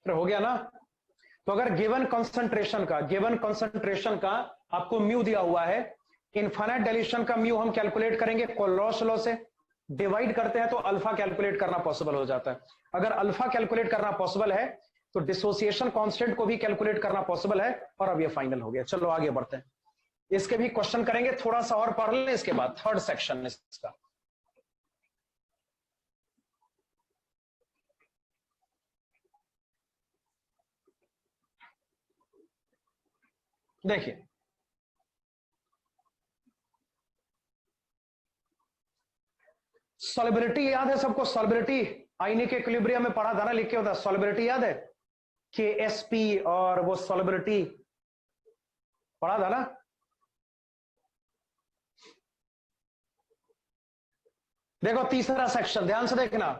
हो गया ना। तो अगर गिवन कंसंट्रेशन का आपको म्यू दिया हुआ है, इनफाइनाइट डाइल्यूशन का म्यू हम कैलकुलेट करेंगे कोलोस लॉ से, डिवाइड करते हैं तो अल्फा कैलकुलेट करना पॉसिबल हो जाता है। अगर अल्फा कैलकुलेट करना पॉसिबल है तो डिसोसिएशन कांस्टेंट को भी कैलकुलेट करना पॉसिबल है। और अब ये फाइनल हो गया। चलो आगे बढ़ते हैं, इसके भी क्वेश्चन करेंगे, थोड़ा सा और पढ़ लें, इसके बाद थर्ड सेक्शन इसका। देखिए सॉल्युबिलिटी याद है सबको? सॉल्युबिलिटी आयनिक इक्विलिब्रियम में पढ़ा था ना, लिख के होता सॉल्युबिलिटी याद है? KSP और वो सॉल्युबिलिटी पढ़ा था ना। देखो तीसरा सेक्शन ध्यान से देखना,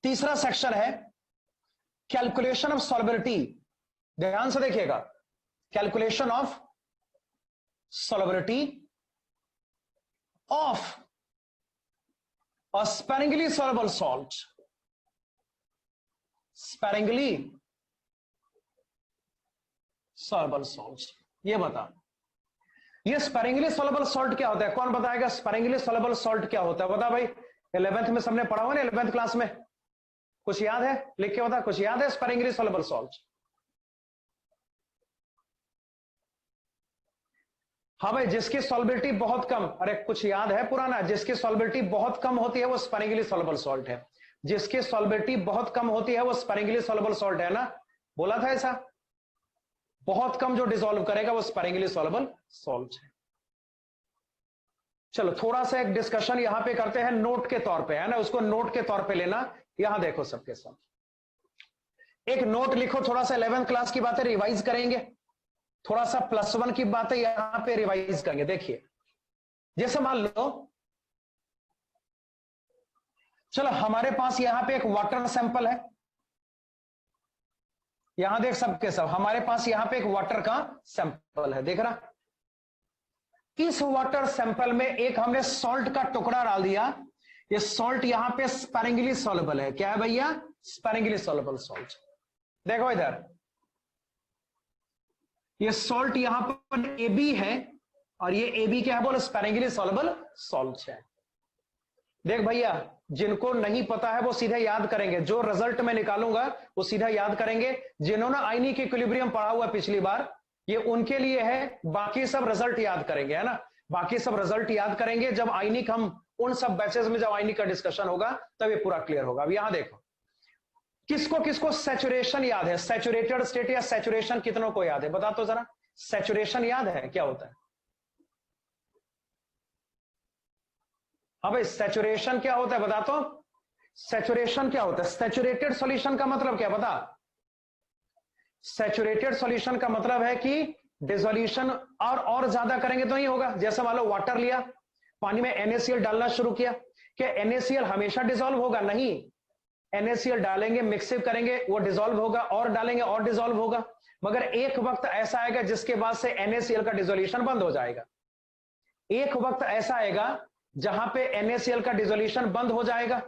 तीसरा सेक्शन है कैलकुलेशन ऑफ सॉल्युबिलिटी। ध्यान से देखिएगा, calculation of solubility of a sparingly soluble salt, sparingly soluble salt। ये बता, ये sparingly soluble salt क्या होता है? कौन बताएगा sparingly soluble salt क्या होता है? बता भाई, 11th में सबने पढ़ा हुआ ना, 11th क्लास में कुछ याद है? लिख के बता, कुछ याद है sparingly soluble salt? हाँ भाई, जिसकी सॉल्युबिलिटी बहुत कम, अरे कुछ याद है पुराना? जिसकी सॉल्युबिलिटी बहुत कम होती है वो स्पैरिंगली सॉल्युबल सॉल्ट है। जिसकी सॉल्युबिलिटी बहुत कम होती है वो स्पैरिंगली सॉल्युबल सॉल्ट है ना, बोला था ऐसा? बहुत कम जो डिसॉल्व करेगा वो स्पैरिंगली सॉल्युबल सॉल्ट है। चलो थोड़ा सा एक डिस्कशन यहां पे करते हैं, नोट के तौर पे है ना, उसको नोट के तौर पे लेना। यहां देखो सबके साथ एक नोट लिखो, थोड़ा सा 11th क्लास की बातें रिवाइज करेंगे, थोड़ा सा +1 की बातें यहां पे रिवाइज करेंगे। देखिए जैसे मान लो, चलो हमारे पास यहां पे एक वाटर सैंपल है, यहां देख सबके सब, हमारे पास यहां पे एक वाटर का सैंपल है, देख रहा? इस वाटर सैंपल में एक हमने सॉल्ट का टुकड़ा डाल दिया। ये सॉल्ट यहां पे स्पैरिंगली सॉल्युबल है। क्या है भैया? Sparingly soluble salt. देखो इधर, ये सॉल्ट यहां पर AB है और ये AB क्या है बोलो? स्पैरिंगली सॉल्युबल सॉल्ट है। देख भैया, जिनको नहीं पता है वो सीधा याद करेंगे, जो रिजल्ट मैं निकालूंगा वो सीधा याद करेंगे। जिन्होंने आयनिक इक्विलिब्रियम पढ़ा हुआ पिछली बार, ये उनके लिए है, बाकी सब रिजल्ट याद करेंगे, है ना? बाकी सब रिजल्ट याद करेंगे जब आयनिक, हम उन सब बैचेस में जब आयनिक का डिस्कशन होगा तब ये पूरा क्लियर होगा। अब यहां देखो, किसको किसको सैचुरेशन याद है? सैचुरेटेड स्टेट या सैचुरेशन कितनों को याद है? बता तो जरा, सैचुरेशन याद है क्या होता है? हाँ भाई, सैचुरेशन क्या होता है बता तो? सैचुरेशन क्या होता है? सैचुरेटेड सॉल्यूशन का मतलब क्या बता? सैचुरेटेड सॉल्यूशन का मतलब है कि डिसोल्यूशन और ज्यादा करेंगे तो नहीं होगा। जैसे मान लो वाटर लिया, पानी में NaCl डालना शुरू किया, क्या NaCl हमेशा डिसॉल्व होगा? नहीं, NaCl डालेंगे, मिक्सिंग करेंगे, वो डिसॉल्व होगा, और डालेंगे और डिसॉल्व होगा। मगर एक वक्त ऐसा आएगा जिसके बाद से NaCl का डिसोल्यूशन बंद हो जाएगा। एक वक्त ऐसा आएगा जहां पे NaCl का डिसोल्यूशन बंद हो जाएगा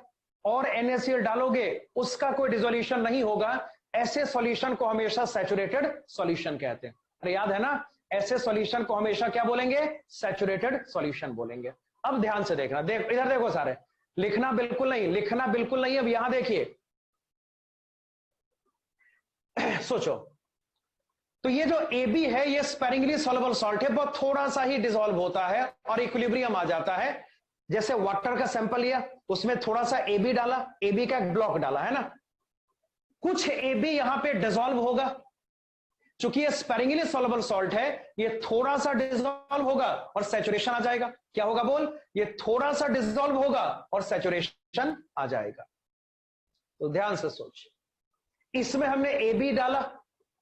और NaCl डालोगे उसका कोई डिसोल्यूशन नहीं होगा। ऐसे सॉल्यूशन को हमेशा सैचुरेटेड सॉल्यूशन कहते हैं। अरे याद है ना, ऐसे सॉल्यूशन को हमेशा क्या बोलेंगे? सैचुरेटेड सॉल्यूशन बोलेंगे। अब ध्यान से देखना, देख इधर देखो सारे, लिखना बिल्कुल नहीं, लिखना बिल्कुल नहीं। अब यहां देखिए, सोचो, तो ये जो AB है ये स्पैरिंगली सॉल्युबल सॉल्ट है, बहुत थोड़ा सा ही डिसॉल्व होता है और इक्विलिब्रियम आ जाता है। जैसे वाटर का सैंपल लिया, उसमें थोड़ा सा AB डाला, AB का एक ब्लॉक डाला, है ना, कुछ AB यहां पे डिसॉल्व होगा। चूंकि ये स्पैरिंगली सॉल्युबल सॉल्ट है, ये थोड़ा सा डिसॉल्व होगा और सैचुरेशन आ जाएगा। क्या होगा बोल? ये थोड़ा सा डिसॉल्व होगा और सैचुरेशन आ जाएगा। तो ध्यान से सोच, इसमें हमने AB डाला,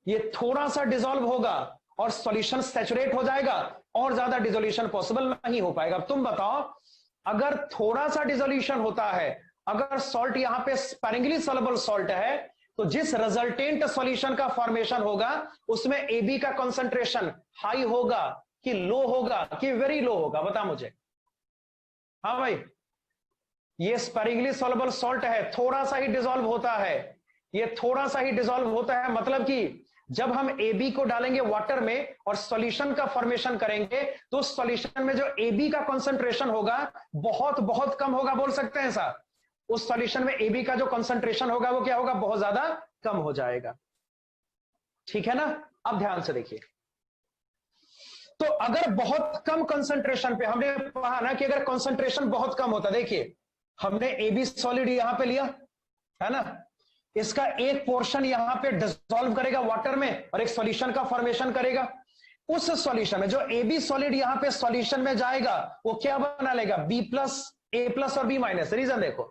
ये थोड़ा सा डिसॉल्व होगा और सॉल्यूशन सैचुरेट हो जाएगा, और ज्यादा डिसोल्यूशन पॉसिबल नहीं हो पाएगा। अब तुम बताओ, अगर थोड़ा सा डिसोल्यूशन होता है, अगर सॉल्ट यहां पे स्पैरिंगली सॉल्युबल सॉल्ट है, तो जिस रिजल्टेंट सॉल्यूशन का फॉर्मेशन होगा उसमें AB का कंसंट्रेशन हाई होगा कि लो होगा कि वेरी लो होगा? बता मुझे। हाँ भाई, ये स्पैरिंगली सॉल्युबल सॉल्ट है, थोड़ा सा ही डिसॉल्व होता है, ये थोड़ा सा ही डिसॉल्व होता है, मतलब कि जब हम AB को डालेंगे वाटर में और सॉल्यूशन का फॉर्मेशन करेंगे तो सॉल्यूशन में जो AB का कंसंट्रेशन होगा बहुत बहुत कम होगा, बोल सकते हैं सर। उस सॉल्यूशन में AB का जो कंसंट्रेशन होगा वो क्या होगा, बहुत ज्यादा कम हो जाएगा। ठीक है ना। अब ध्यान से देखिए, तो अगर बहुत कम कंसंट्रेशन पे, हमने कहा ना कि अगर कंसंट्रेशन बहुत कम होता, देखिए हमने AB सॉलिड यहां पे लिया है ना, इसका एक पोर्शन यहां पे डिसॉल्व करेगा वाटर में और एक सॉल्यूशन का फॉर्मेशन करेगा। उस सॉल्यूशन में जो AB सॉलिड यहां पे सॉल्यूशन में जाएगा वो क्या बना लेगा, B प्लस, A प्लस और B माइनस। रीजन देखो,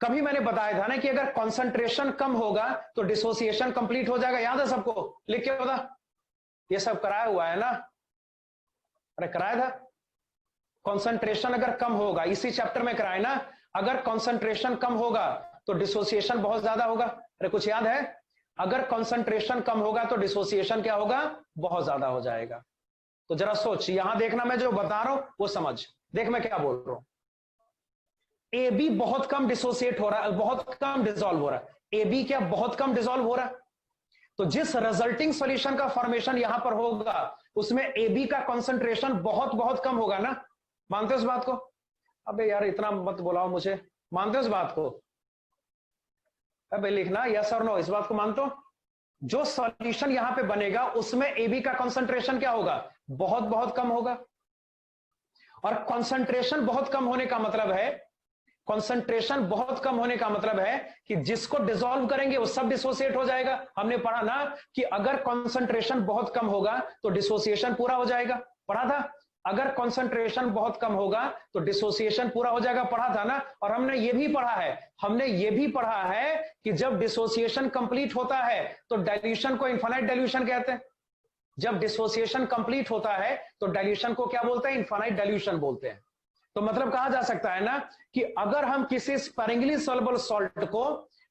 कभी मैंने बताया था ना कि अगर कंसंट्रेशन कम होगा तो डिसोसिएशन कंप्लीट हो जाएगा, याद है सबको, लिख के बता। ये सब कराया हुआ है ना, अरे कराया था। कंसंट्रेशन अगर कम होगा, इसी चैप्टर में कराया ना, अगर कंसंट्रेशन कम होगा तो डिसोसिएशन बहुत ज्यादा होगा। अरे कुछ याद है, अगर कंसंट्रेशन कम होगा तो डिसोसिएशन क्या होगा, बहुत ज्यादा हो जाएगा। तो जरा सोच, यहां देखना, मैं जो बता रहा हूं वो समझ, देख मैं क्या बोल रहा हूं। AB बहुत कम डिसोसिएट हो रहा है, बहुत कम डिसॉल्व हो रहा है। AB क्या बहुत कम डिसॉल्व हो रहा है, तो जिस रिजल्टिंग सॉल्यूशन का फॉर्मेशन यहां पर होगा उसमें AB का कंसंट्रेशन बहुत बहुत कम होगा ना। मानते हो इस बात को? अबे यार इतना मत बुलाओ मुझे, मानते हो इस बात को? अबे लिखना यस और नो, इस बात को मानते हो? जो सॉल्यूशन यहां पे बनेगा उसमें AB का कंसंट्रेशन क्या होगा, बहुत बहुत कम होगा। और कंसंट्रेशन बहुत कम होने का मतलब है, कंसंट्रेशन बहुत कम होने का मतलब है कि जिसको डिसॉल्व करेंगे वो सब डिसोसिएट हो जाएगा। हमने पढ़ा ना कि अगर कंसंट्रेशन बहुत कम होगा तो डिसोसिएशन पूरा हो जाएगा, पढ़ा था। अगर कंसंट्रेशन बहुत कम होगा तो डिसोसिएशन पूरा हो जाएगा, पढ़ा था ना। और हमने ये भी पढ़ा है, हमने ये भी पढ़ा है कि जब डिसोसिएशन कंप्लीट होता है तो डाइल्यूशन को इनफाइनाइट डाइल्यूशन कहते हैं। जब डिसोसिएशन कंप्लीट होता है तो डाइल्यूशन को क्या बोलते हैं, इनफाइनाइट डाइल्यूशन बोलते हैं। तो मतलब कहा जा सकता है ना कि अगर हम किसी स्पैरिंगली सॉल्युबल सॉल्ट को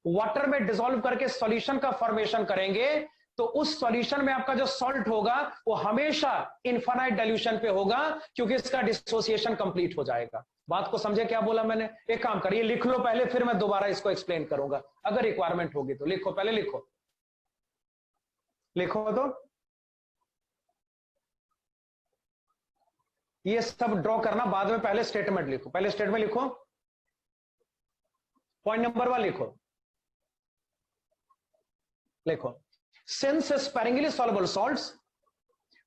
वाटर में डिसॉल्व करके सॉल्यूशन का फॉर्मेशन करेंगे तो उस सॉल्यूशन में आपका जो सॉल्ट होगा वो हमेशा इनफाइनाइट डाइल्यूशन पे होगा, क्योंकि इसका डिसोसिएशन कंप्लीट हो जाएगा। बात को समझे क्या बोला मैंने? एक काम करिए, लिख लो पहले, फिर मैं दोबारा इसको एक्सप्लेन करूंगा, अगर रिक्वायरमेंट होगी तो। लिखो पहले, लिखो लिखो तो ये सब ड्रॉ करना बाद में, पहले स्टेटमेंट लिखो, पहले स्टेटमेंट लिखो, पॉइंट नंबर 1 लिखो। लिखो, since sparingly soluble salts,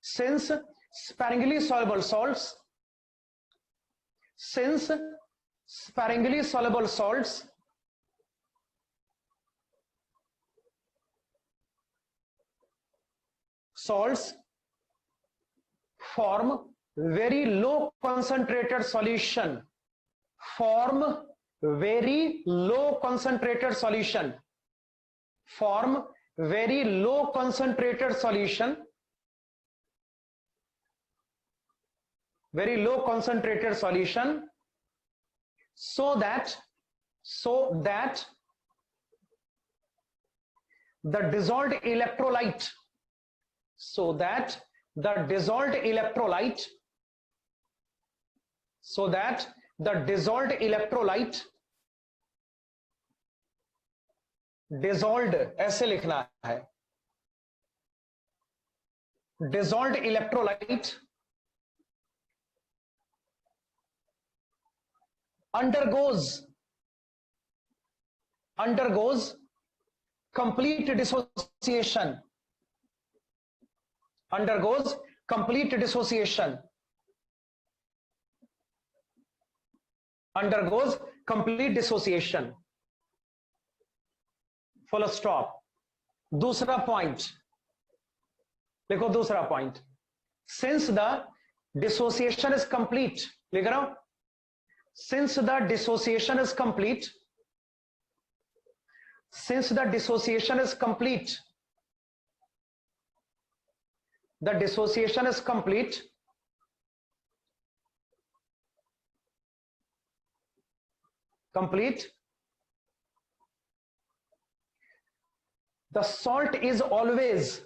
since sparingly soluble salts, since sparingly soluble salts salts form very low concentrated solution, form very low concentrated solution, form very low concentrated solution, very low concentrated solution, so that the dissolved electrolyte, so that the dissolved electrolyte, so that the dissolved electrolyte, dissolved ऐसे लिखना है, dissolved electrolyte undergoes complete dissociation, undergoes complete dissociation, undergoes complete dissociation, full stop। दूसरा point देखो, दूसरा point, since the dissociation is complete, लिख रहा हूं, since the dissociation is complete, since the dissociation is complete, the dissociation is complete, complete, the salt is always,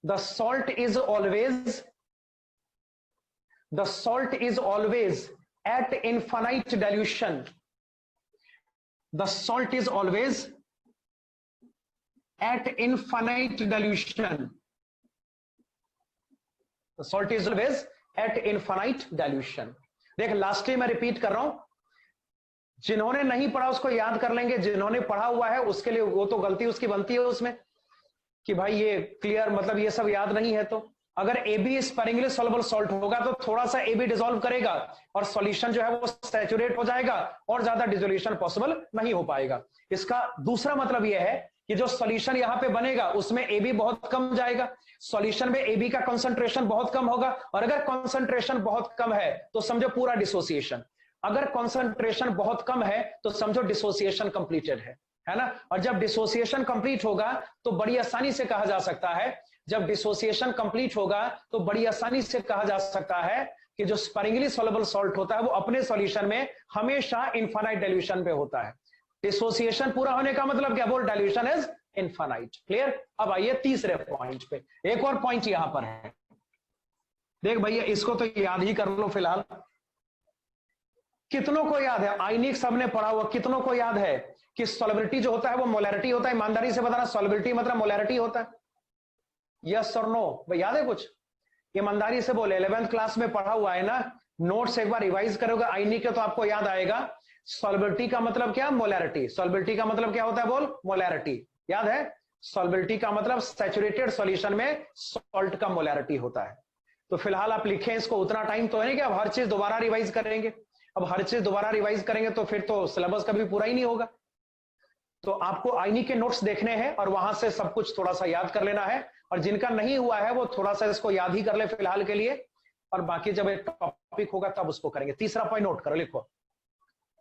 the salt is always, the salt is always at infinite dilution, the salt is always at infinite dilution. The salt is always at infinite dilution. देख lastly मैं repeat कर रहा हूं, जिन्होंने नहीं पढ़ा उसको याद कर लेंगे, जिन्होंने पढ़ा हुआ है उसके लिए वो तो गलती उसकी बनती है उसमें कि भाई ये क्लियर मतलब ये सब याद नहीं है। तो अगर AB स्पैरिंगली सॉल्युबल सॉल्ट होगा तो थोड़ा सा AB डिसॉल्व करेगा और सॉल्यूशन जो है वो सैचुरेट हो जाएगा और ज्यादा डिसोल्यूशन पॉसिबल नहीं हो पाएगा। इसका दूसरा मतलब यह है कि जो सॉल्यूशन यहां पे बनेगा उसमें AB बहुत कम जाएगा, सॉल्यूशन में AB का कंसंट्रेशन बहुत कम होगा, और अगर कंसंट्रेशन बहुत कम है तो समझो पूरा डिसोसिएशन, अगर कंसंट्रेशन बहुत कम है तो समझो डिसोसिएशन कंप्लीटेड है ना। और जब डिसोसिएशन कंप्लीट होगा तो बड़ी आसानी से कहा जा सकता है, जब डिसोसिएशन कंप्लीट होगा तो बड़ी आसानी से कहा जा सकता है कि जो स्पैरिंगली सॉल्युबल सॉल्ट होता है वो अपने सॉल्यूशन में हमेशा इनफाइनाइट डाइल्यूशन पे होता है। डिसोसिएशन पूरा होने का मतलब क्या, बोल डाइल्यूशन इज इनफाइनाइट। क्लियर। अब आइए तीसरे पॉइंट पे, एक और पॉइंट यहां पर है, देख भैया इसको तो याद ही कर लो फिलहाल। कितनों को याद है, आयनिक सबने पढ़ा हुआ, कितनों को याद है कि सॉल्युबिलिटी जो होता है वो मोलैरिटी होता है? ईमानदारी से बताना, सॉल्युबिलिटी मतलब मोलैरिटी होता है, यस और नो? भाई याद है कुछ? ईमानदारी से बोले, 11th क्लास में पढ़ा हुआ है ना, नोट्स एक बार रिवाइज करोगे आयनिक के तो आपको याद आएगा। सॉल्युबिलिटी का मतलब क्या, मोलैरिटी। सॉल्युबिलिटी का मतलब क्या होता है, बोल मोलैरिटी। याद है? सॉल्युबिलिटी का मतलब सैचुरेटेड सॉल्यूशन में सॉल्ट का मोलैरिटी होता है। तो फिलहाल आप लिखें इसको, उतना टाइम तो है नहीं कि अब हर चीज दोबारा रिवाइज करेंगे। अब हर चीज दोबारा रिवाइज करेंगे तो फिर तो सिलेबस कभी पूरा ही नहीं होगा। तो आपको आयनिक के नोट्स देखने हैं और वहां से सब कुछ थोड़ा सा याद कर लेना है, और जिनका नहीं हुआ है वो थोड़ा सा इसको याद ही कर ले फिलहाल के लिए, और बाकी जब एक टॉपिक होगा तब उसको करेंगे। तीसरा पॉइंट नोट करो, लिखो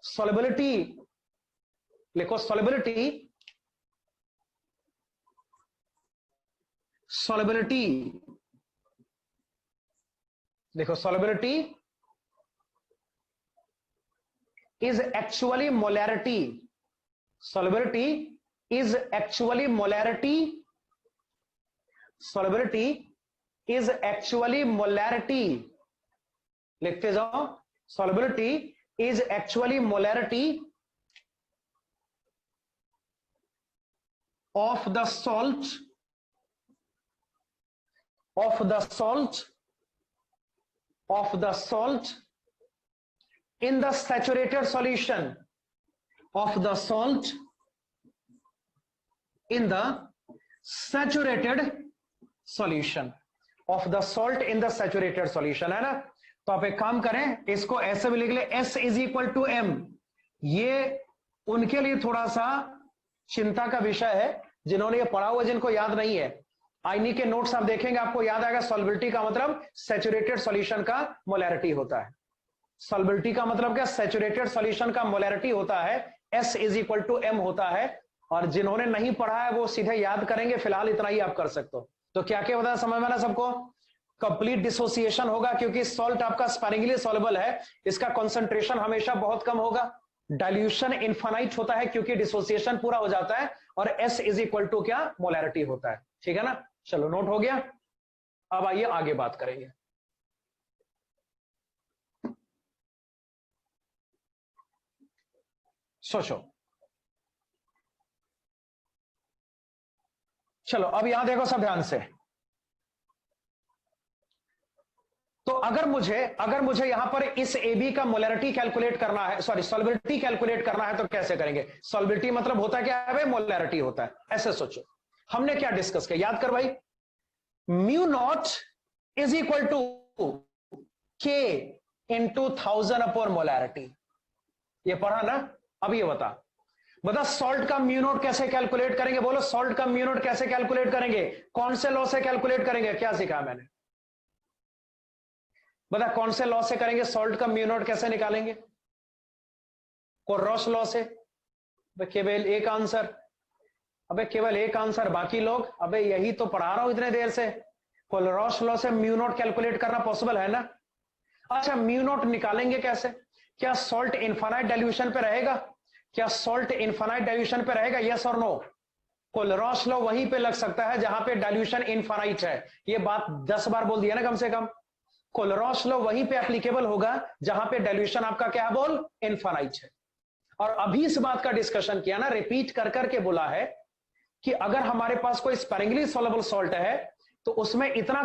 सॉल्युबिलिटी, लिखो सॉल्युबिलिटी, सॉल्युबिलिटी, देखो solubility is actually molarity. Solubility is actually molarity. Solubility is actually molarity. लिखते जाओ, solubility is actually molarity of the salt, of the salt, of the salt in the saturated solution, of the salt in the saturated solution, of the salt in the saturated solution, है ना। तो आप एक काम करें, इसको ऐसे भी लिख ले, S is equal to M। ये उनके लिए थोड़ा सा चिंता का विषय है जिन्होंने ये पढ़ा हुआ, जिनको याद नहीं है। आयनिक के नोट्स आप देखेंगे आपको याद आएगा, सॉल्युबिलिटी का मतलब सैचुरेटेड सॉल्यूशन का मोलैरिटी होता है। सॉल्युबिलिटी का मतलब क्या, सैचुरेटेड सॉल्यूशन का मोलैरिटी होता है, S is equal to M होता है। और जिन्होंने नहीं पढ़ा है वो सीधे याद करेंगे, फिलहाल इतना ही आप कर सकते हो। तो क्या क्या बता, समझ में ना सबको? कंप्लीट डिसोसिएशन होगा क्योंकि सॉल्ट आपका स्पैरिंगली सॉल्युबल है, इसका कंसंट्रेशन हमेशा बहुत कम होगा। डाइल्यूशन इनफाइनाइट होता है क्योंकि डिसोसिएशन पूरा हो जाता है, और S इज इक्वल टू क्या, मोलैरिटी होता है। ठीक है ना, चलो नोट हो गया। अब आइए आगे बात करेंगे। सोचो, चलो अब यहां देखो सब ध्यान से। तो अगर मुझे यहां पर इस AB का मोलैरिटी कैलकुलेट करना है, सॉरी सॉल्युबिलिटी कैलकुलेट करना है, तो कैसे करेंगे? सॉल्युबिलिटी मतलब होता क्या है भाई, मोलैरिटी होता है। ऐसे सोचो, हमने क्या डिस्कस किया, याद कर भाई, mu naught is equal to K into 1000 upon molarity, ये पढ़ा ना। अब ये बता सॉल्ट का म्यू नोट कैसे कैलकुलेट करेंगे? बोलो सॉल्ट का म्यू नोट कैसे कैलकुलेट करेंगे, कौन से लॉ से कैलकुलेट करेंगे? क्या सिखाया मैंने, बता कौन से लॉ से करेंगे? सॉल्ट का म्यू नोट कैसे निकालेंगे? कोरॉस लॉ से। केवल एक आंसर, अबे केवल एक आंसर, बाकी लोग अबे यही तो पढ़ा रहा हूं इतने देर से। कोलरॉस लॉ से म्यू नोट कैलकुलेट करना पॉसिबल है ना। अच्छा म्यू नोट निकालेंगे कैसे? क्या सॉल्ट इनफाइनाइट डाइल्यूशन पे रहेगा? क्या सॉल्ट इनफाइनाइट डाइल्यूशन पे रहेगा, यस और नो? कोलरॉस लॉ वहीं पे लग सकता है जहां पे डाइल्यूशन इनफाइनाइट है। ये बात 10 बार बोल दिया ना कम से कम। कोलरॉस लॉ वहीं पे एप्लीकेबल होगा जहां पे डाइल्यूशन आपका क्या बोल, इनफाइनाइट है। और अभी इस बात का डिस्कशन किया ना, रिपीट कर करके बोला है कि अगर हमारे पास कोई स्पेरिंगली सॉल्युबल सॉल्ट है तो उसमें इतना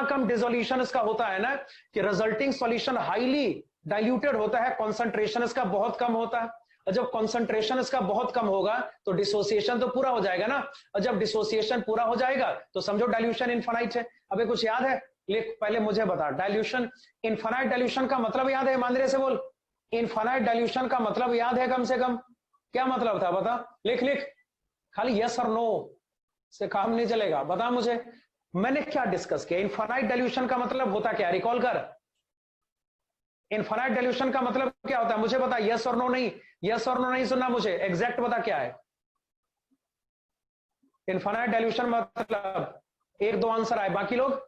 कम डिसोल्यूशन इसका होता है ना कि रिजल्टिंग सॉल्यूशन हाईली डाइल्यूटेड होता है, कॉन्सेंट्रेशन इसका बहुत कम होता है। और जब कॉन्सेंट्रेशन इसका बहुत कम होगा तो डिसोसिएशन तो पूरा हो जाएगा ना, और जब डिसोसिएशन पूरा हो जाएगा तो समझो डाइल्यूशन इनफाइनाइट है। अबे कुछ याद है? लिख, पहले मुझे बता, डाइल्यूशन, इनफाइनाइट डाइल्यूशन का मतलब याद है? ईमानदारी से बोल, इनफाइनाइट डाइल्यूशन का मतलब याद है कम से कम? क्या मतलब था बता, लिख लिख, खाली यस और नो से काम नहीं चलेगा, बता मुझे मैंने क्या डिस्कस किया। इनफाइनाइट डाइल्यूशन का मतलब होता क्या, रिकॉल कर। इनफाइनाइट डाइल्यूशन का मतलब क्या होता है मुझे बता, यस और नो नहीं, यस और नो नहीं सुनना मुझे, एग्जैक्ट बता क्या है इनफाइनाइट डाइल्यूशन मतलब। एक दो आंसर आए, बाकी लोग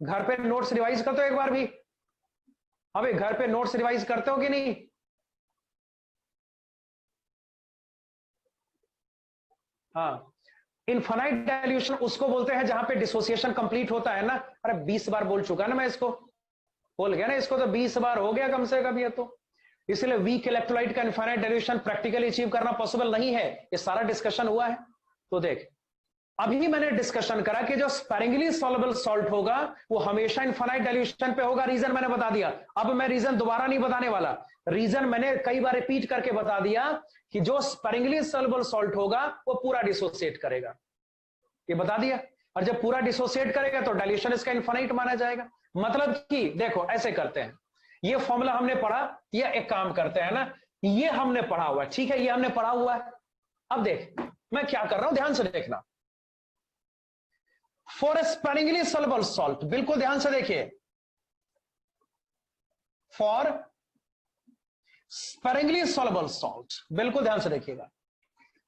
घर पे नोट्स रिवाइज करते हो एक बार भी? अबे घर पे नोट्स रिवाइज करते हो कि नहीं? हाँ, इनफाइनाइट डाइल्यूशन उसको बोलते हैं जहां पे डिसोसिएशन कंप्लीट होता है ना। अरे 20 बार बोल चुका ना मैं इसको, बोल गया ना इसको, तो 20 बार हो गया कम से कम ये तो। इसलिए वीक इलेक्ट्रोलाइट का इनफाइनाइट डाइल्यूशन प्रैक्टिकली अचीव करना पॉसिबल नहीं है, ये सारा डिस्कशन हुआ है। तो देख, अभी मैंने डिस्कशन करा कि जो स्पेरिंगली सॉल्युबल सॉल्ट होगा वो हमेशा इनफाइनाइट डाइल्यूशन पे होगा। रीजन मैंने बता दिया, अब मैं रीजन दोबारा नहीं बताने वाला। रीजन मैंने कई बार रिपीट करके बता दिया कि जो स्पेरिंगली सॉल्युबल सॉल्ट होगा वो पूरा डिसोसिएट करेगा, ये बता दिया। और जब पूरा डिसोसिएट करेगा तो डाइल्यूशन इसका इनफाइनाइट माना जाएगा। मतलब कि देखो ऐसे करते हैं, ये फॉर्मूला हमने पढ़ा, ये एक काम करते हैं ना, ये हमने पढ़ा हुआ है, ठीक है, ये हमने पढ़ा हुआ है। अब देख मैं क्या कर रहा हूं, ध्यान से देखना। For a sparingly soluble salt, बिल्कुल ध्यान से देखिए, फॉर स्पेरिंगली सॉल्युबल सॉल्ट, बिल्कुल ध्यान से देखिएगा,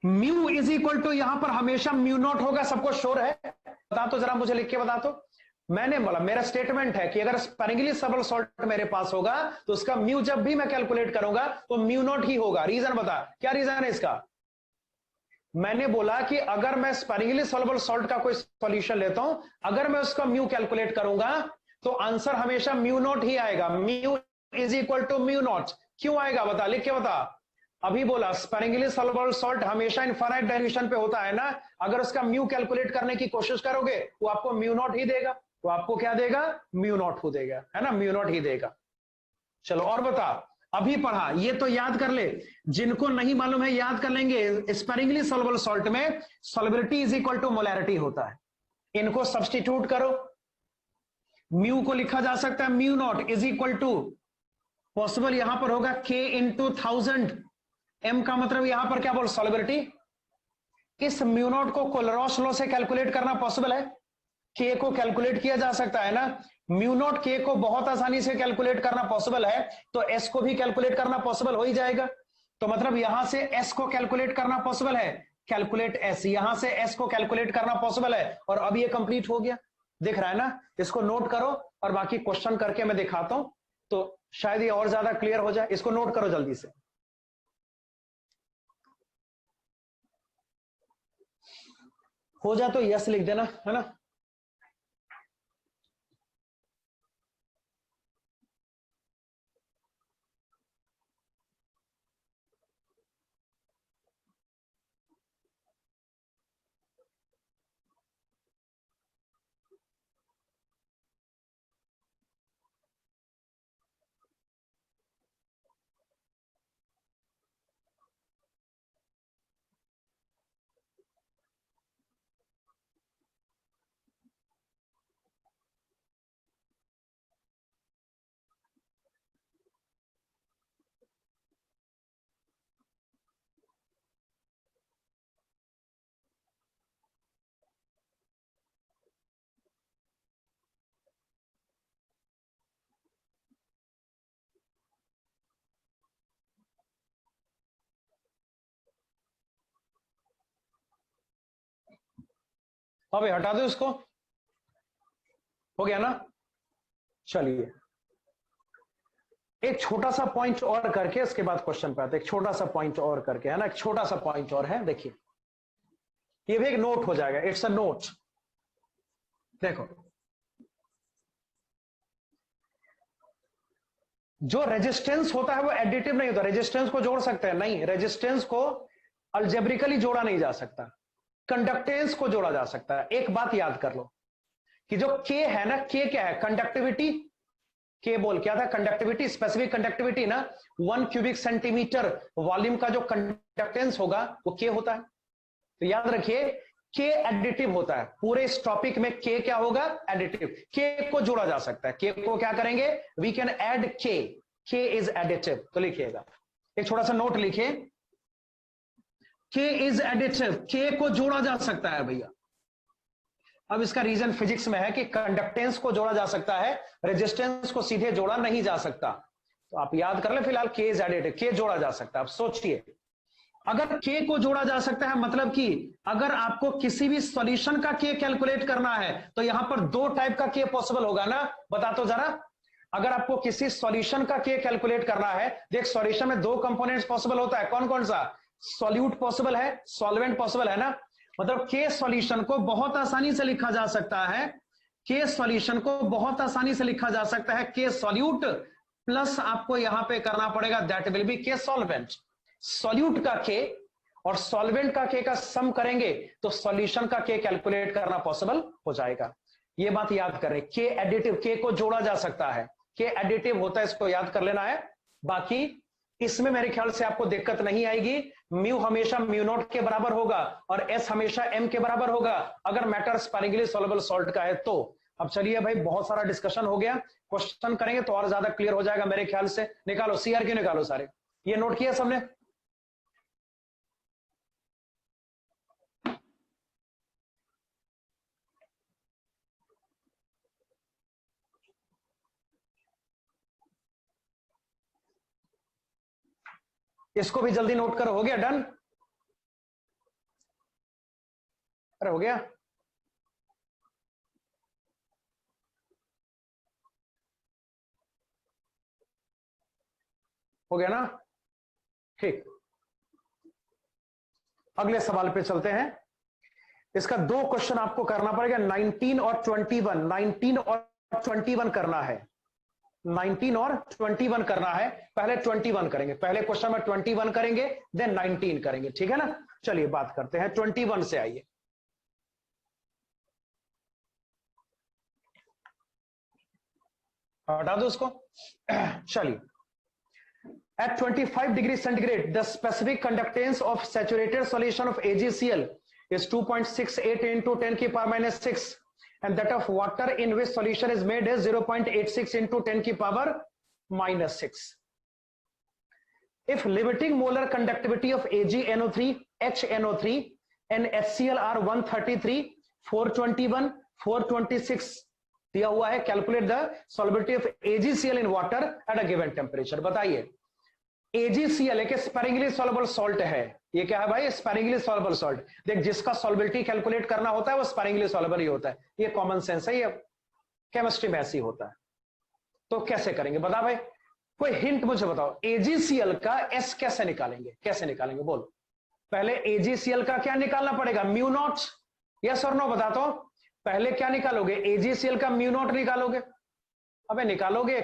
म्यू इज इक्वल टू, यहां पर हमेशा म्यू नॉट होगा, सबको श्योर है? बता तो जरा मुझे, लिख के बता तो। मैंने बोला, मेरा स्टेटमेंट है कि अगर स्पेरिंगली सॉल्युबल सॉल्ट मेरे पास होगा तो उसका म्यू जब भी मैं कैलकुलेट करूंगा तो म्यू नॉट ही होगा। रीजन बता, क्या रीजन है इसका? मैंने बोला कि अगर मैं स्पेरिंगली सॉल्युबल सॉल्ट का कोई सॉल्यूशन लेता हूं, अगर मैं उसका म्यू कैलकुलेट करूंगा तो आंसर हमेशा म्यू नॉट ही आएगा। Mu is equal to mu naught. क्यों आएगा बता, लिख के बता। अभी बोला स्पेरिंगली सॉल्युबल सॉल्ट हमेशा इनफाइनाइट डाइल्यूशन पे होता है ना, अगर उसका म्यू कैलकुलेट करने की कोशिश करोगे वो आपको म्यू नॉट ही देगा। वो आपको क्या देगा? म्यू नॉट हो देगा, है ना, म्यू नॉट ही देगा। चलो और बता, अभी पढ़ा ये तो याद कर ले, जिनको नहीं मालूम है याद कर लेंगे। स्पेरिंगली सॉल्युबल सॉल्ट में solubility is equal to molarity होता है, इनको सब्स्टिट्यूट करो। म्यू को लिखा जा सकता है mu naught is equal to, possible यहां पर होगा के इंटू 1000। एम का मतलब यहां पर क्या बोल, सॉल्युबिलिटी। इस म्यू नॉट को कोलरॉस लॉ से कैलकुलेट करना पॉसिबल है, के को कैलकुलेट किया जा सकता है ना, म्यू नॉट के को बहुत आसानी से कैलकुलेट करना पॉसिबल है, तो एस को भी कैलकुलेट करना पॉसिबल हो ही जाएगा। तो मतलब यहां से एस को कैलकुलेट करना पॉसिबल है, कैलकुलेट एस, यहां से एस को कैलकुलेट करना पॉसिबल है, और अब ये कंप्लीट हो गया। दिख रहा है ना, इसको नोट करो और बाकी क्वेश्चन करके मैं दिखाता हूं तो शायद ये और ज्यादा क्लियर हो जाए। इसको नोट करो जल्दी से। हो जाए तो यस लिख देना, है ना। अबे हटा दो इसको, हो गया ना। चलिए एक छोटा सा पॉइंट और करके इसके बाद क्वेश्चन पे आते हैं। एक छोटा सा पॉइंट और करके, है ना, एक छोटा सा पॉइंट और है, देखिए ये भी एक नोट हो जाएगा, इट्स अ नोट। देखो जो रेजिस्टेंस होता है वो एडिटिव नहीं होता। रेजिस्टेंस को जोड़ सकते हैं नहीं, रेजिस्टेंस को अल्जेब्रिकली जोड़ा नहीं जा सकता, कंडक्टेंस को जोड़ा जा सकता है। एक बात याद कर लो कि जो के है ना, के क्या है, कंडक्टिविटी। के बोल क्या था, कंडक्टिविटी, स्पेसिफिक कंडक्टिविटी ना, 1 क्यूबिक सेंटीमीटर वॉल्यूम का जो कंडक्टेंस होगा वो के होता है। तो याद रखिए के एडिटिव होता है। पूरे इस टॉपिक में के क्या होगा, एडिटिव। के को जोड़ा जा सकता है, के को क्या करेंगे, वी कैन ऐड के इज एडिटिव। तो लिखिएगा, एक छोटा सा नोट लिखिए, के इज एडिटिव, के को जोड़ा जा सकता है भैया। अब इसका रीजन फिजिक्स में है कि कंडक्टेंस को जोड़ा जा सकता है, रेजिस्टेंस को सीधे जोड़ा नहीं जा सकता। तो आप याद कर ले फिलहाल, के इज एडिटिव, के जोड़ा जा सकता है। अब सोचिए, अगर के को जोड़ा जा सकता है मतलब कि अगर आपको किसी भी सॉल्यूशन का के कैलकुलेट करना है तो यहां पर 2 टाइप का के पॉसिबल होगा ना, बता तो जरा। अगर आपको किसी सॉल्यूशन का के कैलकुलेट करना है, देख सॉल्यूशन में 2 कंपोनेंट्स पॉसिबल होता है, कौन कौन सा, सॉल्यूट पॉसिबल है, सॉल्वेंट पॉसिबल है ना। मतलब के सॉल्यूशन को बहुत आसानी से लिखा जा सकता है, के सॉल्यूशन को बहुत आसानी से लिखा जा सकता है के सॉल्यूट प्लस आपको यहां पे करना पड़ेगा दैट विल बी के सॉल्वेंट। सॉल्यूट का के और सॉल्वेंट का के का सम करेंगे तो सॉल्यूशन का के कैलकुलेट करना पॉसिबल हो जाएगा। ये बात याद करें, के एडिटिव, के को जोड़ा जा सकता है, के एडिटिव होता है, इसको याद कर लेना है। बाकी इसमें मेरे ख्याल से आपको दिक्कत नहीं आएगी। म्यू हमेशा म्यू नॉट के बराबर होगा और एस हमेशा एम के बराबर होगा अगर मैटर स्पैरिंगली सॉल्युबल सॉल्ट का है तो। अब चलिए भाई, बहुत सारा डिस्कशन हो गया, क्वेश्चन करेंगे तो और ज्यादा क्लियर हो जाएगा मेरे ख्याल से। निकालो सीआर क्यों, निकालो सारे, ये नोट किया सबने। इसको भी जल्दी नोट करो, हो गया डन, अरे हो गया, हो गया ना, ठीक। अगले सवाल पे चलते हैं। इसका 2 क्वेश्चन आपको करना पड़ेगा, 19 और 21, 19 और 21 करना है, 19 और 21 करना है। पहले 21 करेंगे, पहले क्वेश्चन में 21 करेंगे देन 19 करेंगे, ठीक है ना। चलिए बात करते हैं 21 से, आइए। हटा दो उसको। चलिए, at 25 degrees centigrade the specific conductance of saturated solution of AgCl is 2.68 into 10 की power minus 6 and that of water in which solution is made is 0.86 into 10 की power minus 6. If limiting molar conductivity of AgNO3, HNO3 and HCl are 133, 421, 426 दिया हुआ है, calculate the solubility of AgCl in water at a given temperature. बताइए, AgCl एक sparingly soluble salt है, ये क्या है भाई, स्पैरिंगली सॉल्युबल सॉल्ट। देख, जिसका सॉल्युबिलिटी कैलकुलेट करना होता है वो स्पैरिंगली सॉल्युबल ही होता है, ये कॉमन सेंस है, ये केमिस्ट्री में ऐसे ही होता है। तो कैसे करेंगे बता भाई, कोई हिंट मुझे बताओ। AgCl का S कैसे निकालेंगे, कैसे निकालेंगे बोल। पहले AgCl का क्या निकालना पड़ेगा, म्यू नॉट, यस और नो बता दो। पहले क्या निकालोगे, AgCl का म्यू नॉट निकालोगे। अबे निकालोगे,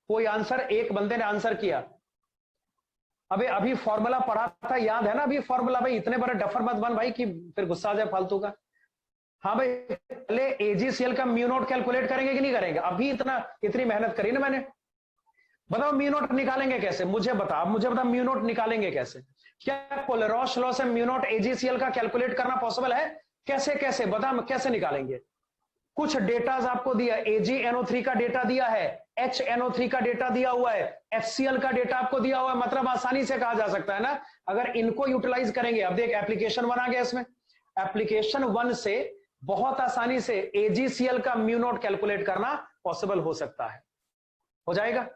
कोई आंसर, एक बंदे ने आंसर किया। अबे अभी फॉर्मूला पढ़ा था, याद है ना अभी फॉर्मूला, भाई इतने बड़े डफर मत बन भाई कि फिर गुस्सा आ जाए फालतू का। हाँ भाई, पहले AgCl का म्यू नॉट कैलकुलेट करेंगे कि नहीं करेंगे, अभी इतनी मेहनत करी ना मैंने। बताओ म्यू नॉट निकालेंगे कैसे, मुझे बता, मुझे बता म्यू नॉट निकालेंगे कैसे। क्या कोलेरॉस लॉ से म्यू नॉट AgCl का कैलकुलेट करना पॉसिबल है, कैसे कैसे बता, कैसे निकालेंगे। कुछ डेटाज आपको दिया, AgNO3 का डेटा दिया है, HNO3 का डेटा दिया हुआ है, HCl का डेटा आपको दिया हुआ है, मतलब आसानी से कहा जा सकता है ना अगर इनको यूटिलाइज करेंगे। अब देख, एप्लीकेशन 1 आ गया, इसमें एप्लीकेशन 1 से बहुत आसानी से AgCl का म्यू नॉट कैलकुलेट करना पॉसिबल हो सकता है, हो जाएगा।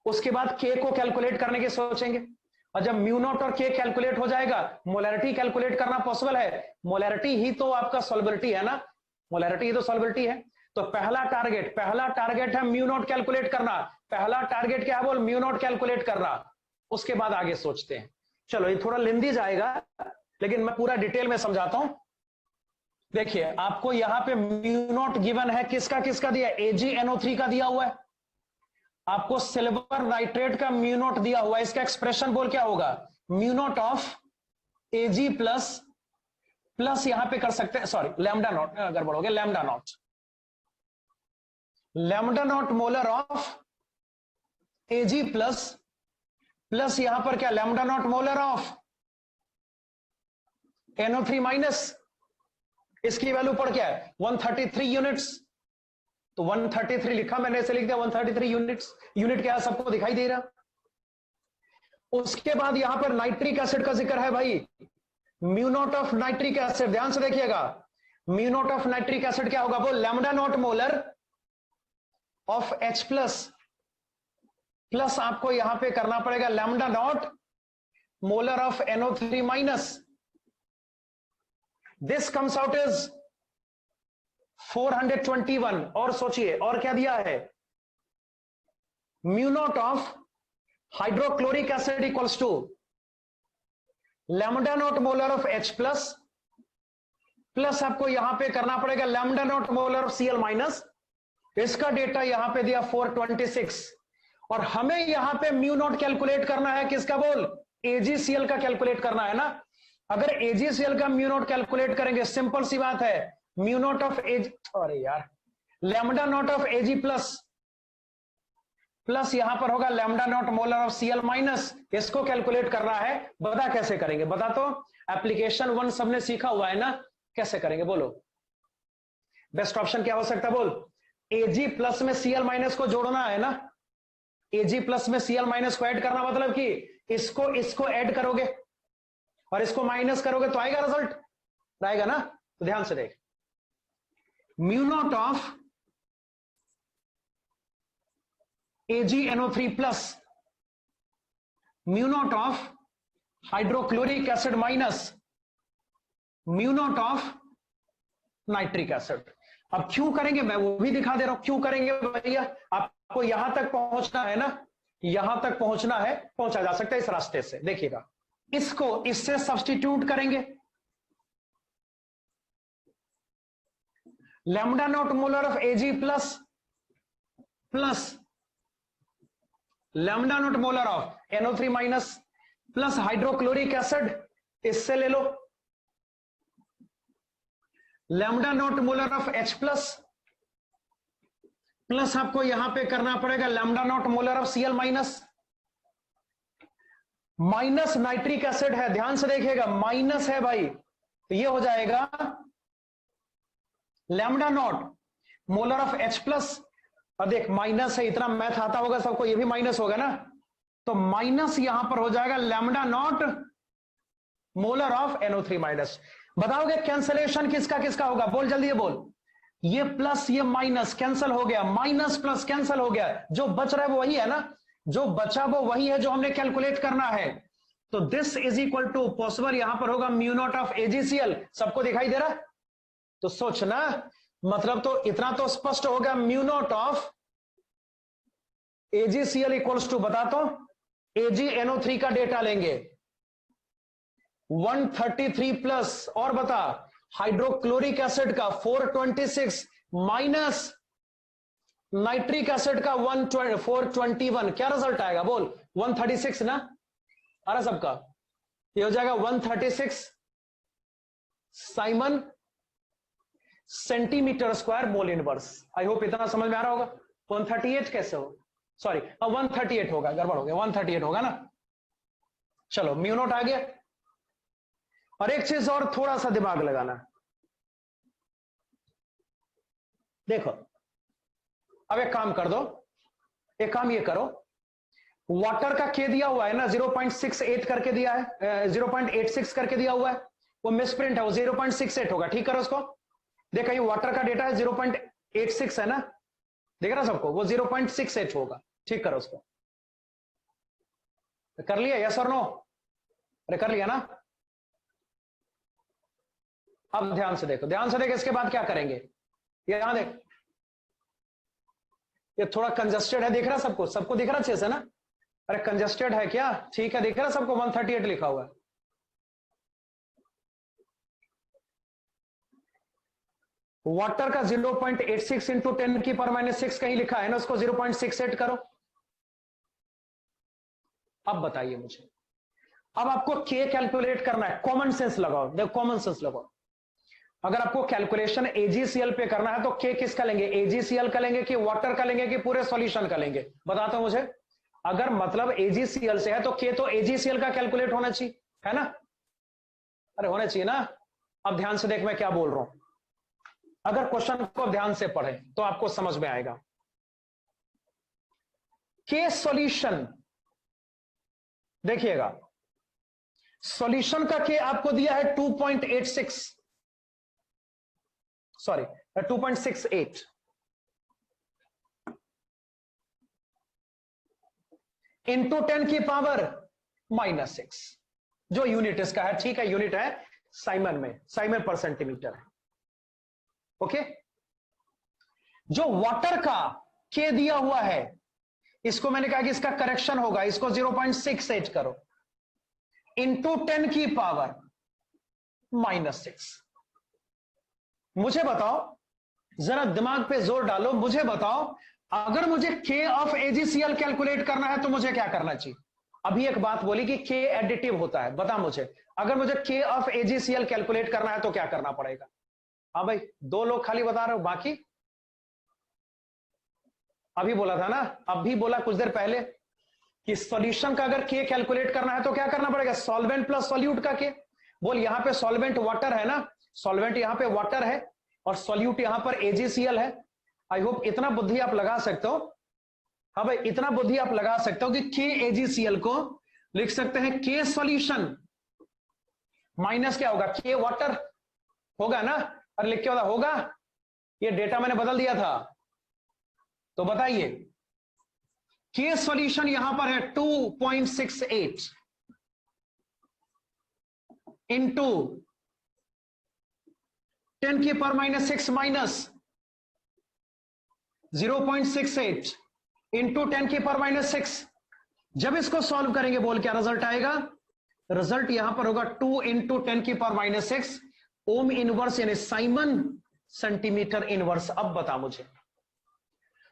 उसके बाद K को कैलकुलेट करने की सोचेंगे, और जब म्यू नॉट और K कैलकुलेट हो जाएगा, मोलैरिटी कैलकुलेट करना पॉसिबल है। मोलैरिटी ही तो आपका सॉल्युबिलिटी है ना, मोलैरिटी ही तो सॉल्युबिलिटी है। तो पहला टारगेट है म्यू नॉट कैलकुलेट करना। पहला टारगेट क्या है बोल, म्यू नॉट कैलकुलेट करना। उसके बाद आगे सोचते हैं। चलो ये थोड़ा लेंदी जाएगा लेकिन मैं पूरा डिटेल में समझाता हूं। देखिए, आपको यहां पे म्यू नॉट गिवन है, किसका किसका दिया, AgNO3 का दिया हुआ है। आपको सिल्वर नाइट्रेट का म्यू नॉट दिया हुआ है, इसका एक्सप्रेशन बोल क्या होगा, mu naught of Ag plus यहां पे कर सकते हैं, सॉरी लैम्डा नॉट गड़बड़ हो गया, lambda naught molar of Ag plus यहां पर क्या, lambda naught molar of NO3 minus, इसकी वैल्यू पर क्या है 133 यूनिट्स, तो 133 लिखा मैंने, ऐसे लिख दिया 133 यूनिट्स, यूनिट क्या है सबको दिखाई दे रहा। उसके बाद यहां पर नाइट्रिक एसिड का जिक्र है भाई, mu naught of nitric acid, ध्यान से देखिएगा, mu naught of nitric acid क्या होगा, वो lambda naught molar of H plus आपको यहां पे करना पड़ेगा lambda naught molar of NO3 minus, this comes out is 421। और सोचिए और क्या दिया है, mu naught of hydrochloric acid equals to lambda naught molar of H plus आपको यहां पे करना पड़ेगा lambda naught molar of Cl minus, इसका डेटा यहां पे दिया 426, और हमें यहां पे म्यू नॉट कैलकुलेट करना है, किसका बोल, AgCl का कैलकुलेट करना है ना। अगर AgCl का म्यू नॉट कैलकुलेट करेंगे, सिंपल सी बात है, म्यू नॉट ऑफ Ag, अरे यार, lambda naught of Ag plus यहां पर होगा lambda naught molar of Cl minus, इसको कैलकुलेट करना है। बता कैसे करेंगे, बता तो, एप्लीकेशन 1 सबने सीखा हुआ है ना, कैसे करेंगे बोलो, बेस्ट ऑप्शन क्या हो सकता है बोल, Ag प्लस में Cl माइनस को जोड़ना है ना, Ag प्लस में Cl माइनस को ऐड करना, मतलब कि इसको ऐड करोगे और इसको माइनस करोगे तो आएगा रिजल्ट, आएगा ना। तो ध्यान से देख, mu naught of AgNO3 plus mu naught of hydrochloric acid minus mu naught of nitric acid. अब क्यों करेंगे, मैं वो भी दिखा दे रहा हूं क्यों करेंगे भैया, आपको यहां तक पहुंचना है ना, यहां तक पहुंचना है, पहुंचा जा सकता है इस रास्ते से। देखिएगा, इसको इससे सब्स्टिट्यूट करेंगे, lambda naught molar of Ag plus lambda naught molar of NO3 minus plus hydrochloric acid, इससे ले लो lambda naught molar of H plus आपको यहां पे करना पड़ेगा lambda naught molar of Cl minus nitric acid है, ध्यान से देखिएगा माइनस है भाई, तो ये हो जाएगा lambda naught molar of H plus, और देख माइनस है, इतना मैथ आता होगा सबको, ये भी माइनस होगा ना, तो माइनस यहां पर हो जाएगा lambda naught molar of NO3 minus. बताओगे कैंसलेशन किसका किसका होगा, बोल जल्दी बोल, ये प्लस ये माइनस कैंसल हो गया, माइनस प्लस कैंसल हो गया, जो बच रहा है वो वही है ना, जो बचा वो वही है जो हमने कैलकुलेट करना है। तो this is equal to possible यहां पर होगा म्यू नॉट ऑफ AgCl, सबको दिखाई दे रहा है, तो सोचना, मतलब तो इतना तो स्पष्ट हो गया, mu naught of AgCl equals to, बता तो AgNO3 का डेटा लेंगे 133 प्लस, और बता हाइड्रोक्लोरिक एसिड का 426 माइनस नाइट्रिक एसिड का 421, क्या रिजल्ट आएगा बोल, 136 ना, आ रहा सबका, ये हो जाएगा 136 Simon centimetre square mole inverse. I hope इतना समझ में आ रहा होगा। 138 कैसे हो, सॉरी 138 होगा, गड़बड़ हो गया, 138 होगा ना। चलो म्यू नॉट आ गया, और एक चीज और थोड़ा सा दिमाग लगाना, देखो अब एक काम कर दो, एक काम ये करो, वाटर का के दिया हुआ है ना 0.68 करके दिया है, 0.86 करके दिया हुआ है, वो मिसप्रिंट है, वो 0.68 होगा, ठीक करो उसको, देखो ये वाटर का डेटा है 0.86 है ना, देख रहा सबको, वो 0.68 होगा, ठीक करो उसको, कर लिया यस और नो, अरे कर लिया ना। अब ध्यान से देखो, ध्यान से देखो, इसके बाद क्या करेंगे, ये यहां देख, ये थोड़ा कंजस्टेड है, दिख रहा सबको, सबको दिख रहा अच्छे से ना, अरे कंजस्टेड है क्या, ठीक है दिख रहा सबको, 138 लिखा हुआ है। वाटर का 0.86 इंटू 10 की पावर -6 कहीं लिखा है ना, उसको 0.68 करो। अब बताइए मुझे, अब आपको के कैलकुलेट करना है, कॉमन सेंस लगाओ, देखो कॉमन सेंस लगाओ। अगर आपको कैलकुलेशन एजीसीएल पे करना है तो के किसका लेंगे, एजीसीएल का लेंगे कि वाटर का लेंगे कि पूरे सॉल्यूशन का लेंगे, बताता हूं मुझे। अगर मतलब एजीसीएल से है तो के तो एजीसीएल का कैलकुलेट होना चाहिए, है ना? अरे होना चाहिए ना। अब ध्यान से देख मैं क्या बोल रहा हूं, अगर क्वेश्चन को ध्यान से पढ़े तो आपको समझ में आएगा। के सॉल्यूशन, देखिएगा सॉल्यूशन का के आपको दिया है 2.86, सॉरी 2.68 इंटू 10 की पावर -6, जो यूनिट इसका है, ठीक है, यूनिट है साइमन में, साइमन पर सेंटीमीटर है। ओके, जो वाटर का के दिया हुआ है इसको मैंने कहा कि इसका करेक्शन होगा, इसको 0.68 करो इंटू 10 की पावर -6। मुझे बताओ, जरा दिमाग पे जोर डालो, मुझे बताओ अगर मुझे के ऑफ एजीसीएल कैलकुलेट करना है तो मुझे क्या करना चाहिए? अभी एक बात बोली कि के एडिटिव होता है, बता मुझे, अगर मुझे के ऑफ एजीसीएल कैलकुलेट करना है तो क्या करना पड़ेगा? हाँ भाई, 2 लोग खाली बता रहे हो, बाकी अभी बोला था ना, अभी बोला कुछ देर पहले कि सॉल्यूशन का अगर के कैलकुलेट करना है तो क्या करना पड़ेगा? सॉल्वेंट प्लस सॉल्यूट का के। बोल यहां पे सॉल्वेंट वाटर है ना, सॉल्वेंट यहां पे वाटर है और सॉल्यूट यहां पर एजीसीएल है। आई होप इतना बुद्धि आप लगा सकते हो। हाँ भाई, इतना बुद्धि आप लगा सकते हो कि के एजीसीएल को लिख सकते हैं के सॉल्यूशन माइनस क्या होगा, के वाटर होगा ना, और लिख के होगा, ये डेटा मैंने बदल दिया था। तो बताइए, के सॉल्यूशन यहां पर है 2.68 इंटू 10 की पावर -6 माइनस 0.68 इंटू 10 की पावर -6। जब इसको सॉल्व करेंगे बोल क्या रिजल्ट आएगा? रिजल्ट यहां पर होगा 2 इंटू 10 की पावर -6 ओम इनवर्स यानी साइमन सेंटीमीटर इनवर्स। अब बता मुझे,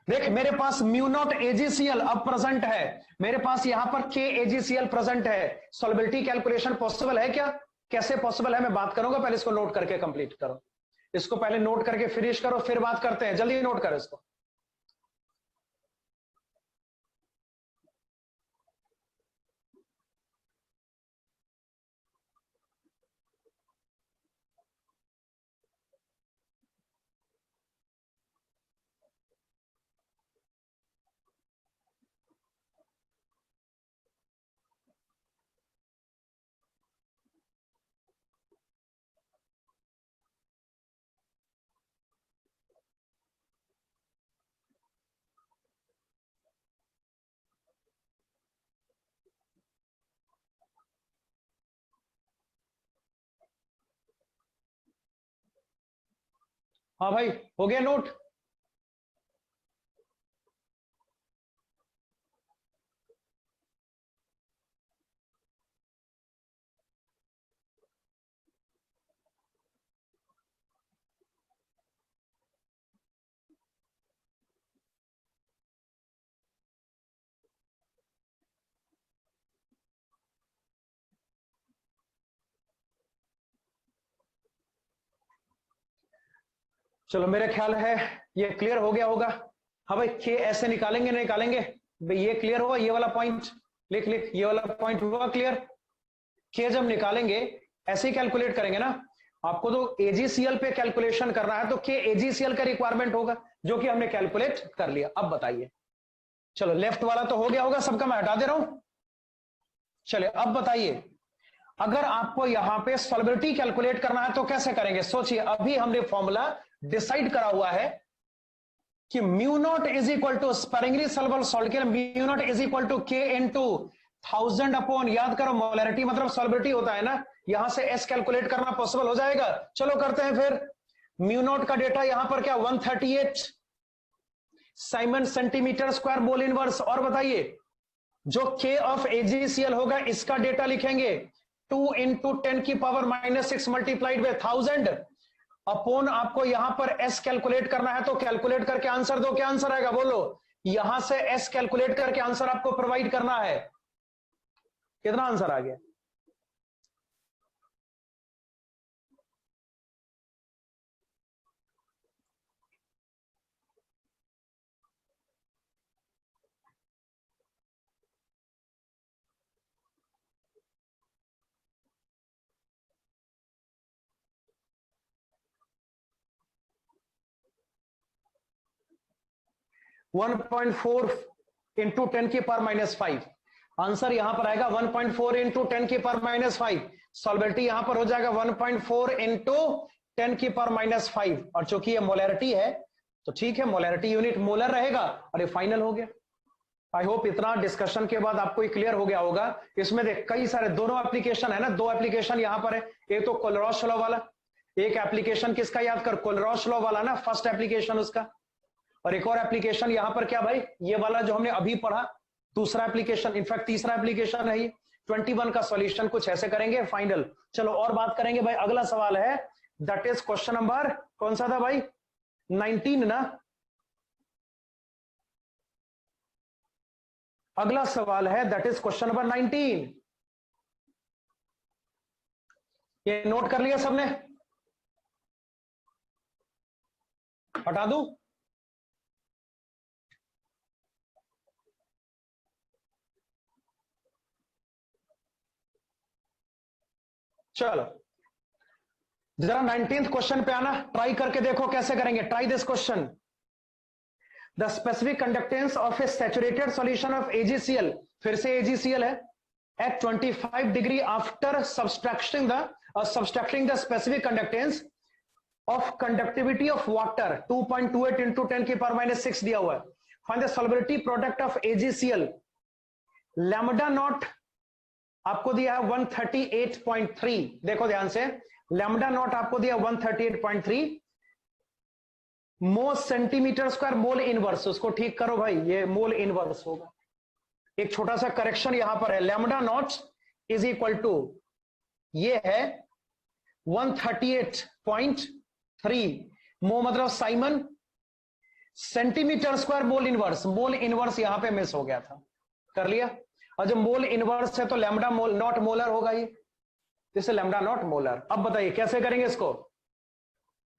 देख मेरे पास म्यू नॉट एजीसीएल अब प्रेजेंट है, मेरे पास यहां पर के एजीसीएल प्रेजेंट है, सॉल्वेबिलिटी कैलकुलेशन पॉसिबल है क्या? कैसे पॉसिबल है मैं बात करूंगा, पहले इसको नोट करके कंप्लीट करो, इसको पहले नोट करके फिनिश करो, फिर बात करते हैं, जल्दी नोट करो इसको। हाँ भाई, हो गया नोट? चलो मेरे ख्याल है ये क्लियर हो गया होगा। हाँ भाई, के ऐसे निकालेंगे नहीं निकालेंगे भाई, ये क्लियर हुआ, ये वाला पॉइंट लिख लिख, ये वाला पॉइंट हुआ क्लियर। के जब निकालेंगे ऐसे ही कैलकुलेट करेंगे ना, आपको तो एजीसीएल पे कैलकुलेशन करना है तो के एजीसीएल का रिक्वायरमेंट होगा, जो कि हमने कैलकुलेट कर लिया। अब बताइए, चलो लेफ्ट वाला तो हो गया होगा सबका, मैं हटा दे रहा हूं। चलिए अब बताइए, अगर आपको यहां पे सॉल्वेबिलिटी कैलकुलेट करना है तो कैसे करेंगे? सोचिए, अभी हमने फॉर्मूला डिसाइड करा हुआ है कि mu naught is equal to sparingly soluble salt के लिए mu naught is equal to K into 1000 upon, याद करो मोलैरिटी मतलब सॉल्वेबिलिटी होता है ना, यहां से एस कैलकुलेट करना पॉसिबल हो जाएगा। चलो करते हैं फिर। म्यू नॉट का डेटा यहां पर क्या 138 Simon centimetre square mole inverse. और बताइए, जो के ऑफ एजीसीएल होगा इसका डेटा लिखेंगे 2 इंटू 10 की पावर -6 मल्टीप्लाइड बाय 1000 अपॉन, आपको यहां पर एस कैलकुलेट करना है तो कैलकुलेट करके आंसर दो, क्या आंसर आएगा बोलो? यहां से एस कैलकुलेट करके आंसर आपको प्रोवाइड करना है। कितना आंसर आ गया? 1.4 इंटू 10 की पावर माइनस 5। आंसर यहां पर आएगा 1.4 इंटू 10 की पावर माइनस 5। सॉल्वेबिलिटी यहां पर हो जाएगा 1.4 इंटू 10 की पावर माइनस 5। और चूंकि ये मोलैरिटी है तो ठीक है, मोलैरिटी यूनिट मोलर रहेगा और ये फाइनल हो गया। आई होप इतना डिस्कशन के बाद आपको क्लियर हो गया होगा। इसमें देख कई सारे दोनों एप्लीकेशन है ना, दो एप्लीकेशन यहां पर है। एक तो कोलरॉस लॉ वाला, एक एप्लीकेशन किसका याद कर, कोलरॉस लॉ वाला ना, फर्स्ट एप्लीकेशन उसका। और एक और एप्लीकेशन यहां पर क्या भाई, ये वाला जो हमने अभी पढ़ा, दूसरा एप्लीकेशन, इनफैक्ट तीसरा एप्लीकेशन है ये। 21 का सॉल्यूशन कुछ ऐसे करेंगे फाइनल। चलो और बात करेंगे भाई। अगला सवाल है दैट इज क्वेश्चन नंबर कौन सा था भाई, 19 ना। अगला सवाल है दैट इज क्वेश्चन नंबर 19। ये नोट कर लिया सबने, हटा दूं? चलो जरा 19th क्वेश्चन पे आना, ट्राई करके देखो कैसे करेंगे। Try this question. The specific conductance of A saturated solution of AgCl, फिर से AgCl है, at 25 degree after subtracting the specific conductance of conductivity of water 2.28 into 10 की पावर माइनस 6 दिया हुआ है। Find the solubility product of AgCl। Lambda naught आपको दिया है 138.3। देखो ध्यान से, लैम्डा नॉट आपको दिया 138.3 मोल सेंटीमीटर स्क्वायर मोल इनवर्स। उसको ठीक करो भाई, ये मोल इनवर्स होगा। एक छोटा सा करेक्शन यहां पर है, lambda naught is equal to ये है 138.3 मो मतलब siemens centimetre square mole inverse. Mole inverse यहां पे मिस हो गया था, कर लिया। और जब मोल इनवर्स है तो लैम्डा मोल नॉट मोलर होगा, ये जैसे लैम्डा नॉट मोलर। अब बताइए कैसे करेंगे इसको।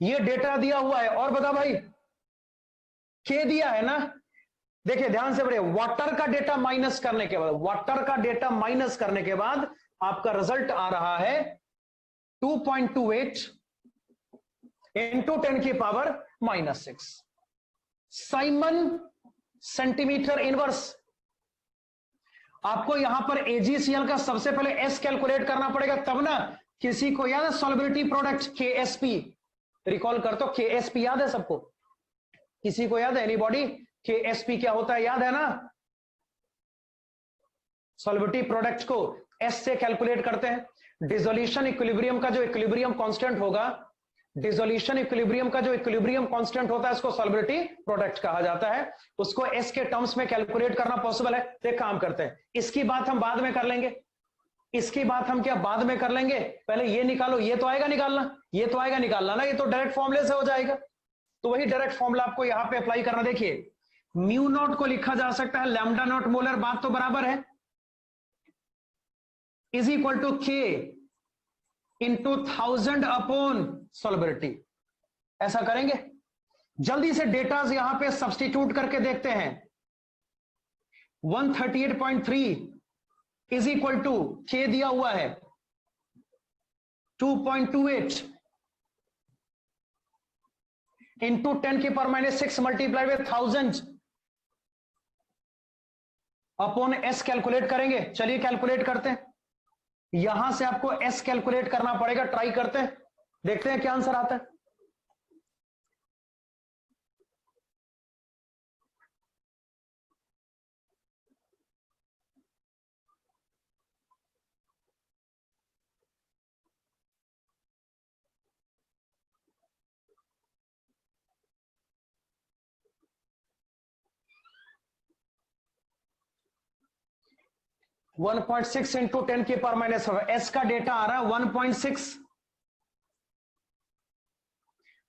ये डेटा दिया हुआ है और बता भाई के दिया है ना। देखिए ध्यान से पढ़िए, वाटर का डेटा माइनस करने के बाद, वाटर का डेटा माइनस करने के बाद आपका रिजल्ट आ रहा है 2.28 इंटू 10 की power minus 6 Simon centimetre inverse. आपको यहां पर AgCl का सबसे पहले S कैलकुलेट करना पड़ेगा, तब ना। किसी को याद है सॉल्युबिलिटी प्रोडक्ट KSP, रिकॉल कर तो KSP याद है सबको? किसी को याद है? एनीबॉडी? KSP क्या होता है, याद है ना? सॉल्युबिलिटी प्रोडक्ट को S से कैलकुलेट करते हैं। डिसोल्यूशन इक्विलिब्रियम का जो इक्विलिब्रियम कांस्टेंट होगा, डिसोल्यूशन इक्विलिब्रियम का जो इक्विलिब्रियम कांस्टेंट होता है, उसको सॉल्युबिलिटी प्रोडक्ट कहा जाता है। उसको S के टर्म्स में कैलकुलेट करना पॉसिबल है। तो एक काम करते हैं, इसकी बात हम बाद में कर लेंगे। इसकी बात हम क्या बाद में कर लेंगे, पहले ये निकालो। ये तो आएगा निकालना, ये तो आएगा निकालना ना, ये तो डायरेक्ट फॉर्मूले से हो जाएगा। तो वही डायरेक्ट फॉर्मूला आपको यहां पे अप्लाई करना। देखिए म्यू नॉट को लिखा जा सकता है लैम्डा नॉट मोलर, बात तो बराबर है, is equal to K into 1000 upon solubility. ऐसा करेंगे। जल्दी से डेटा यहां पे सब्स्टिट्यूट करके देखते हैं। 138.3 इज इक्वल टू K दिया हुआ है 2.28 इंटू 10 की power minus 6 multiply with 1000 upon S calculate करेंगे। चलिए कैलकुलेट करते हैं। यहां से आपको S कैलकुलेट करना पड़ेगा। ट्राई करते हैं, देखते हैं क्या आंसर आता है। वन 1.6 इंटू 10 की पावर माइनस 5। S का डेटा आ रहा है 1.6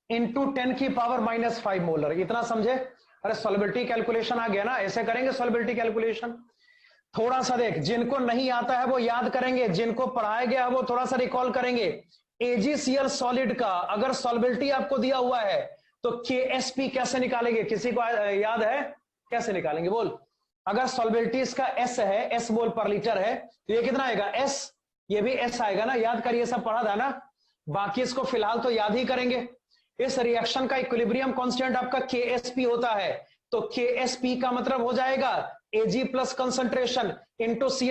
इंटू 10 की पावर माइनस 5 मोलर। इतना समझे? अरे सॉल्युबिलिटी कैलकुलेशन आ गया ना, ऐसे करेंगे सॉल्युबिलिटी कैलकुलेशन। थोड़ा सा देख, जिनको नहीं आता है वो याद करेंगे, जिनको पढ़ाया गया है वो थोड़ा सा रिकॉल करेंगे। AgCl सॉलिड का अगर सॉल्युबिलिटी आपको दिया हुआ है तो KSP कैसे निकालेंगे? किसी को याद है कैसे निकालेंगे? बोल। अगर सॉल्युबिलिटी इसका S है, S मोल पर लीटर है, तो ये कितना आएगा? S, ये भी S आएगा ना, याद करिए, सब पढ़ा था ना। बाकी इसको फिलहाल तो याद ही करेंगे। इस रिएक्शन का इक्विलिब्रियम कांस्टेंट आपका KSP होता है। तो के एस पी का मतलब हो जाएगा एजी प्लस कंसंट्रेशन इंटू सी